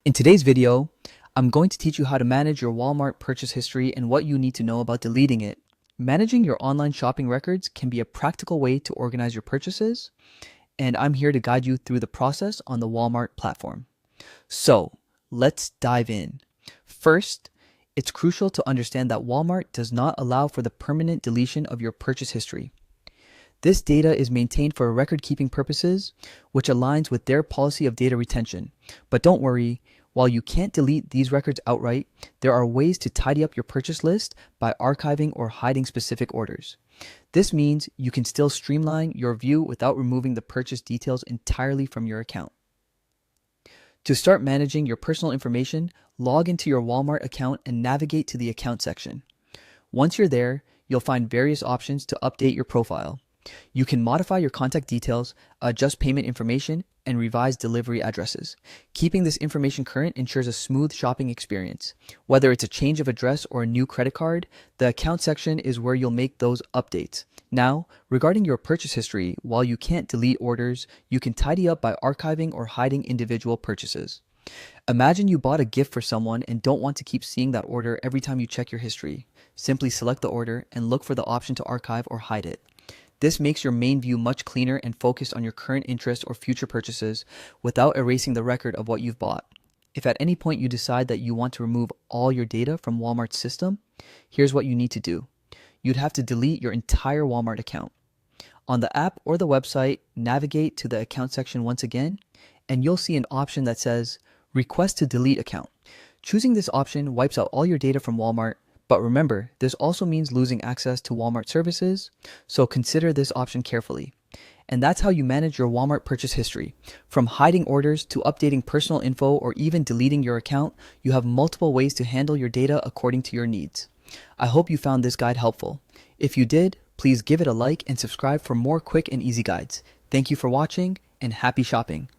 In today's video, I'm going to teach you how to manage your Walmart purchase history and what you need to know about deleting it. Managing your online shopping records can be a practical way to organize your purchases, and I'm here to guide you through the process on the Walmart platform. So, let's dive in. First, it's crucial to understand that Walmart does not allow for the permanent deletion of your purchase history. This data is maintained for record-keeping purposes, which aligns with their policy of data retention. But don't worry, while you can't delete these records outright, there are ways to tidy up your purchase list by archiving or hiding specific orders. This means you can still streamline your view without removing the purchase details entirely from your account. To start managing your personal information, log into your Walmart account and navigate to the account section. Once you're there, you'll find various options to update your profile. You can modify your contact details, adjust payment information, and revise delivery addresses. Keeping this information current ensures a smooth shopping experience. Whether it's a change of address or a new credit card, the account section is where you'll make those updates. Now, regarding your purchase history, while you can't delete orders, you can tidy up by archiving or hiding individual purchases. Imagine you bought a gift for someone and don't want to keep seeing that order every time you check your history. Simply select the order and look for the option to archive or hide it. This makes your main view much cleaner and focused on your current interest or future purchases without erasing the record of what you've bought. If at any point you decide that you want to remove all your data from Walmart's system, here's what you need to do. You'd have to delete your entire Walmart account. On the app or the website, navigate to the account section once again, and you'll see an option that says Request to Delete Account. Choosing this option wipes out all your data from Walmart. But remember, this also means losing access to Walmart services, so consider this option carefully. And that's how you manage your Walmart purchase history. From hiding orders to updating personal info or even deleting your account, you have multiple ways to handle your data according to your needs. I hope you found this guide helpful. If you did, please give it a like and subscribe for more quick and easy guides. Thank you for watching and happy shopping.